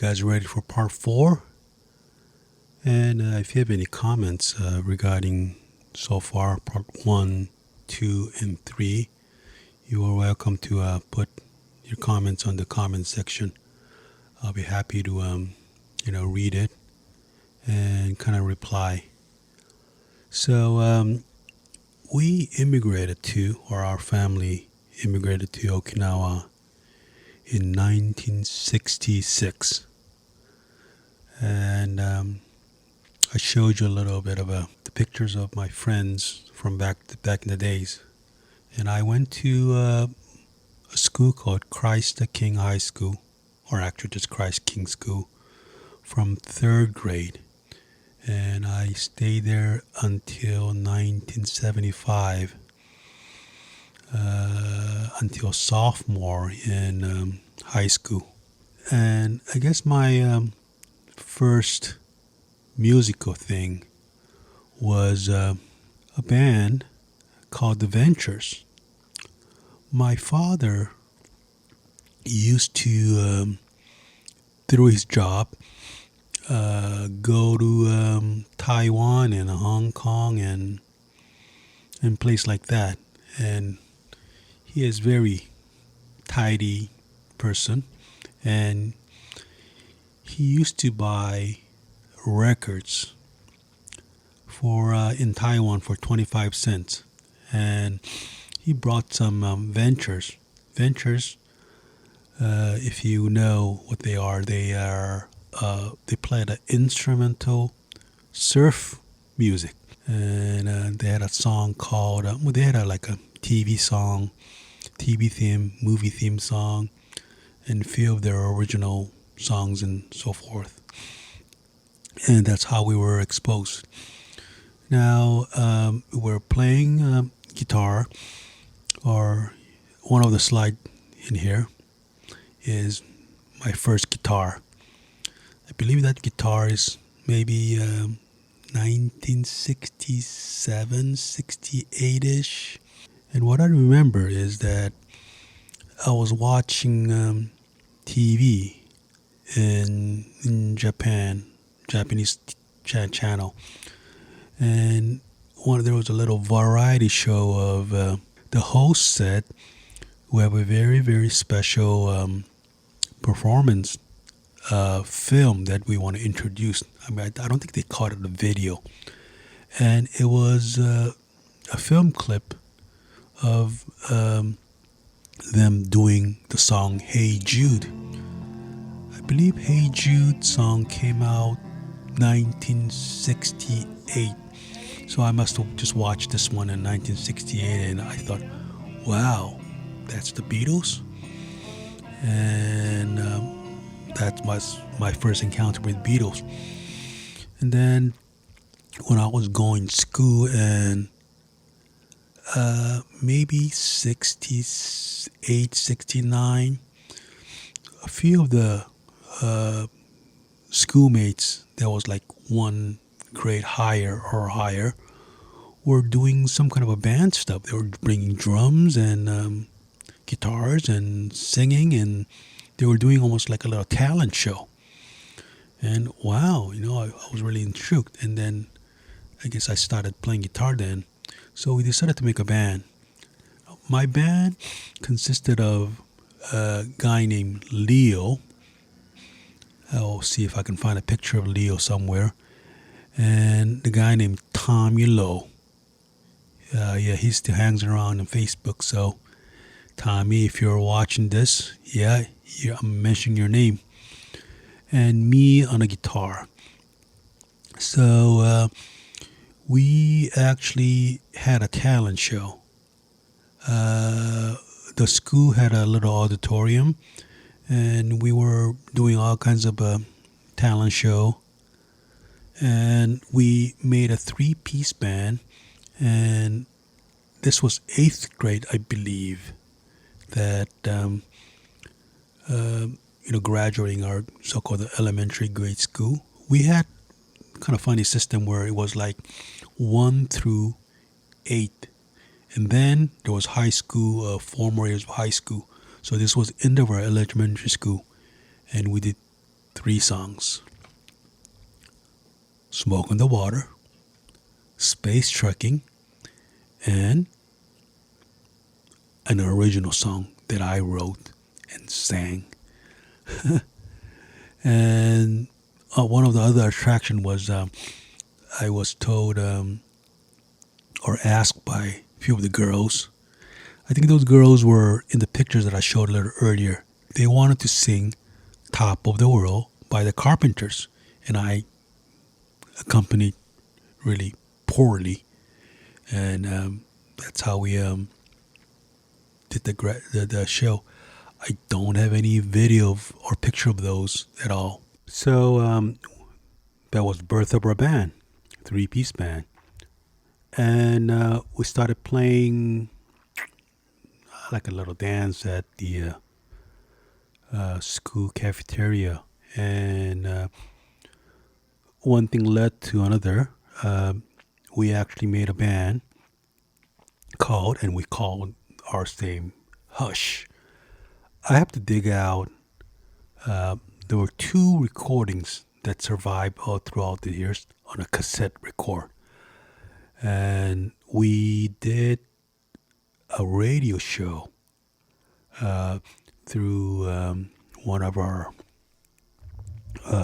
guys ready for part four? And if you have any comments regarding so far part one, two, and three, you are welcome to put your comments on the comment section. I'll be happy to read it and kind of reply. So we immigrated to, or our family immigrated to Okinawa in 1966. And I showed you a little bit of the pictures of my friends from back in the days. And I went to a school called Christ the King High School, or actually just Christ King School, from third grade. And I stayed there until 1975, until sophomore in high school. And I guess my first musical thing was a band called The Ventures. My father used to, through his job, go to Taiwan and Hong Kong and place like that. And he is very tidy person, and he used to buy records for in Taiwan for 25 cents, and he brought some Ventures. Ventures, if you know what they are they play the instrumental surf music, and they had a song called they had like a TV song, TV theme, movie theme song, and a few of their original songs and so forth. And that's how we were exposed. Now we're playing guitar, or one of the slide in here is my first guitar. I believe that guitar is maybe 1967, 68-ish. And what I remember is that I was watching TV in Japan, Japanese channel, and there was a little variety show of the host said we have a very, very special performance film that we want to introduce. I mean, I don't think they called it a video, and it was a film clip of them doing the song "Hey Jude." I believe "Hey Jude" song came out 1968. So I must have just watched this one in 1968, and I thought, wow, that's the Beatles? And that was my first encounter with Beatles. And then when I was going to school, and maybe 68, 69, a few of the schoolmates that was like one grade higher or higher were doing some kind of a band stuff. They were bringing drums and guitars and singing, and they were doing almost like a little talent show. And wow, I was really intrigued. And then I guess I started playing guitar then. So we decided to make a band. My band consisted of a guy named Leo. I'll see if I can find a picture of Leo somewhere. And the guy named Tommy Lowe. He still hangs around on Facebook. So, Tommy, if you're watching this, I'm mentioning your name. And me on a guitar. So, we actually had a talent show. The school had a little auditorium, and we were doing all kinds of talent show. And we made a 3-piece band, and this was 8th grade, I believe, that graduating our so-called elementary grade school. We had kind of funny system where it was like 1 through 8, and then there was high school, 4 more years of high school. So this was end of our elementary school, and we did three songs: Smoke on the Water, Space Trucking, and an original song that I wrote and sang. And one of the other attraction was I was told or asked by a few of the girls. I think those girls were in the pictures that I showed a little earlier. They wanted to sing Top of the World by the Carpenters, and I accompanied really poorly, and that's how we did the show. I don't have any video or picture of those at all. So that was birth of our band, three-piece band, and we started playing like a little dance at the school cafeteria, and one thing led to another. We actually made a band and we called our name Hush. I have to dig out. There were two recordings that survived all throughout the years on a cassette record, and we did a radio show through one of our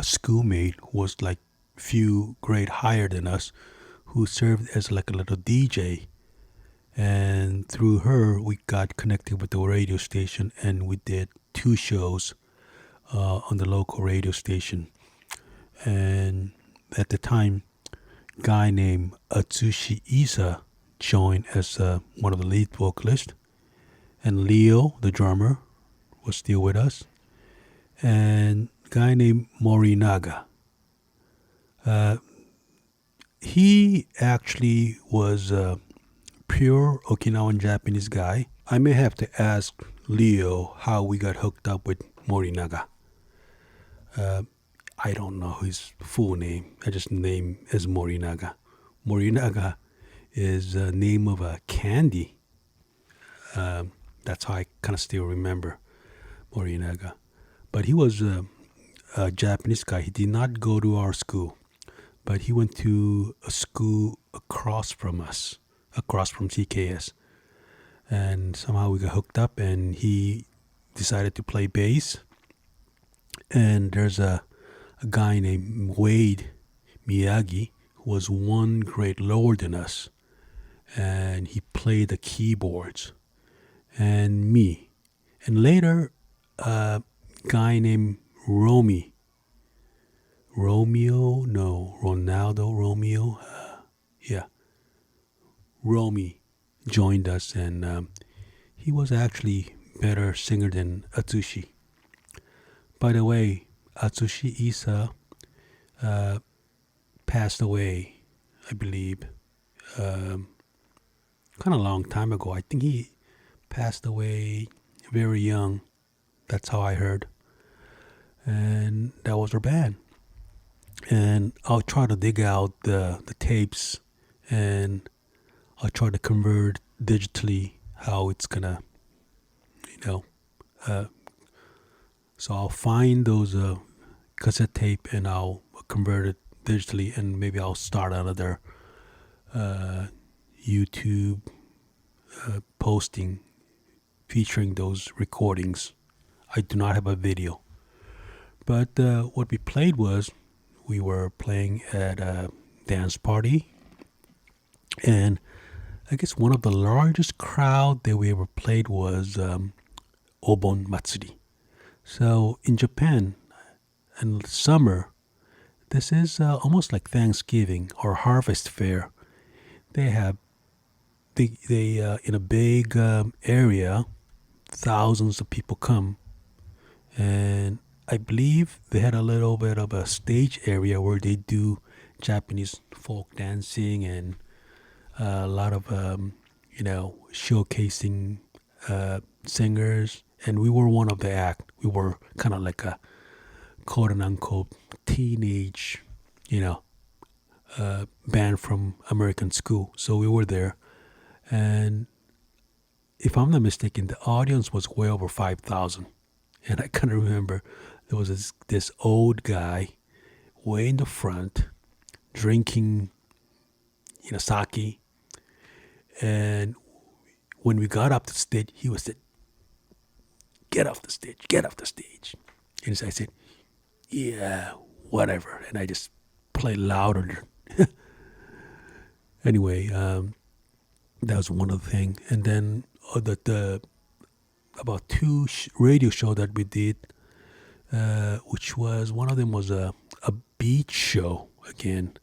schoolmate who was like few grade higher than us, who served as like a little DJ. And through her, we got connected with the radio station, and we did two shows on the local radio station. And at the time, a guy named Atsushi Isa joined as one of the lead vocalists, and Leo, the drummer, was still with us, and a guy named Morinaga. He actually was a pure Okinawan Japanese guy. I may have to ask Leo how we got hooked up with Morinaga. I don't know his full name. I just name as Morinaga. Morinaga is the name of a candy. That's how I kind of still remember Morinaga. But he was a Japanese guy. He did not go to our school, but he went to a school across from us, across from CKS. And somehow we got hooked up, and he decided to play bass. And there's a guy named Wade Miyagi who was one grade lower than us, and he played the keyboards, and me. And later, a guy named Ronaldo, Romeo, Romy joined us, and he was actually better singer than Atsushi. By the way, Atsushi Isa passed away, I believe, kind of a long time ago. I think he passed away very young. That's how I heard. And that was our band. And I'll try to dig out the tapes, and I'll try to convert digitally how it's gonna, so I'll find those cassette tape, and I'll convert it digitally, and maybe I'll start another YouTube posting featuring those recordings. I do not have a video, but what we played was we were playing at a dance party, and I guess one of the largest crowd that we ever played was Obon Matsuri. So in Japan, in summer, this is almost like Thanksgiving or Harvest Fair. They have they in a big area, thousands of people come, and I believe they had a little bit of a stage area where they do Japanese folk dancing and a lot of showcasing singers, and we were one of the act. We were kind of like a quote unquote teenage, band from American school. So we were there, and if I'm not mistaken, the audience was way over 5,000. And I kind of remember there was this old guy way in the front drinking, sake. And when we got up the stage, he was said, "Get off the stage, get off the stage." And so I said, "Yeah, whatever." And I just played louder. Anyway, that was one of the things. And then the about two radio show that we did, which was one of them was a beach show again,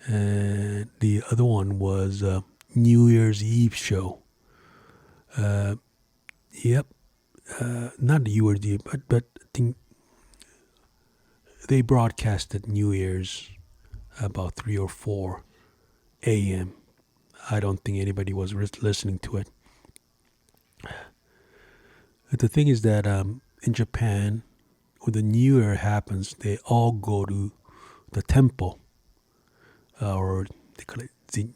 and the other one was a New Year's Eve show. Yep, not New Year's Eve, but I think they broadcasted New Year's about 3 or 4 a.m. I don't think anybody was listening to it. The thing is that in Japan, when the New Year happens, they all go to the temple, or they call it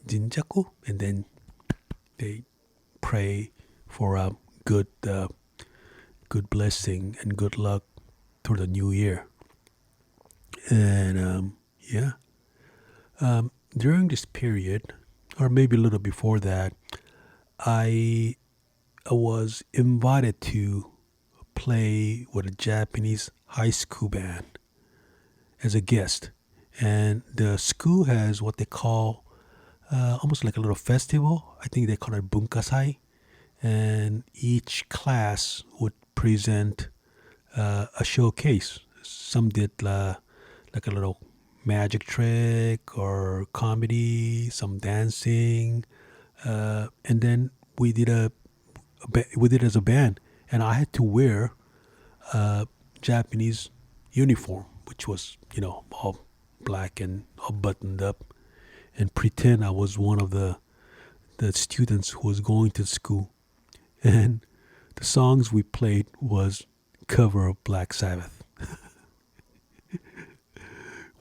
jinjaku, and then they pray for a good blessing and good luck through the new year. And during this period, or maybe a little before that, I was invited to play with a Japanese high school band as a guest. And the school has what they call almost like a little festival. I think they call it Bunkasai. And each class would present a showcase. Some did like a little magic trick or comedy, some dancing, and then we did as a band, and I had to wear a Japanese uniform, which was all black and all buttoned up, and pretend I was one of the students who was going to school. And the songs we played was cover of Black Sabbath.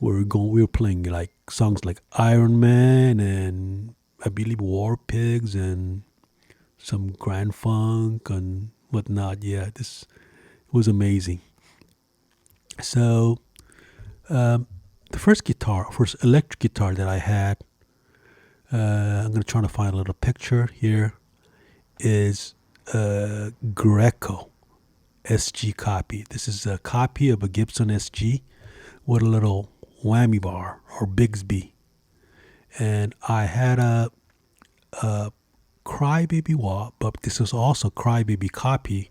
we were playing like songs like Iron Man and I believe War Pigs and some Grand Funk and whatnot. Yeah, this was amazing. So the first electric guitar that I had, I'm gonna try to find a little picture here, is a Greco SG copy. This is a copy of a Gibson SG with a little whammy bar or Bigsby. And I had a Crybaby wah, but this was also Crybaby copy,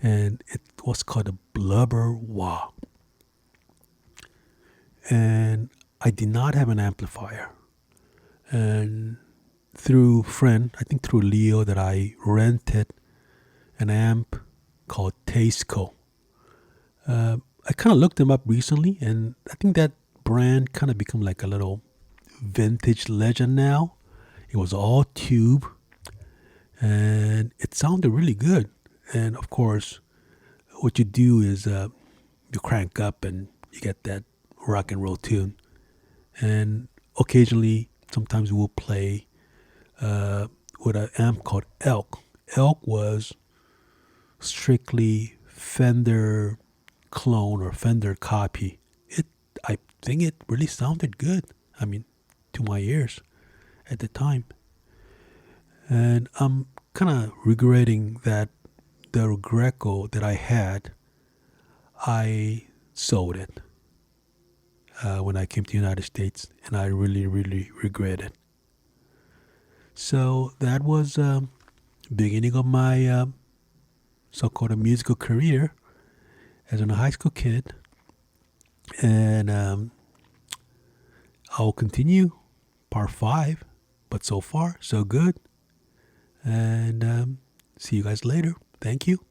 and it was called a Blubber wah. And I did not have an amplifier. And through friend, I think through Leo, that I rented an amp called Tasteco. I kind of looked them up recently, and I think that brand kind of become like a little vintage legend now. It was all tube, and it sounded really good. And of course, what you do is you crank up and you get that rock and roll tune. And occasionally, sometimes we'll play with an amp called Elk. Elk was strictly Fender clone or Fender copy. I think it really sounded good. I mean, to my ears at the time. And I'm kind of regretting that the Greco that I had, I sold it when I came to the United States, and I really, really regret it. So that was beginning of my so-called musical career as a high school kid. And I'll continue part 5, but so far, so good. And see you guys later. Thank you.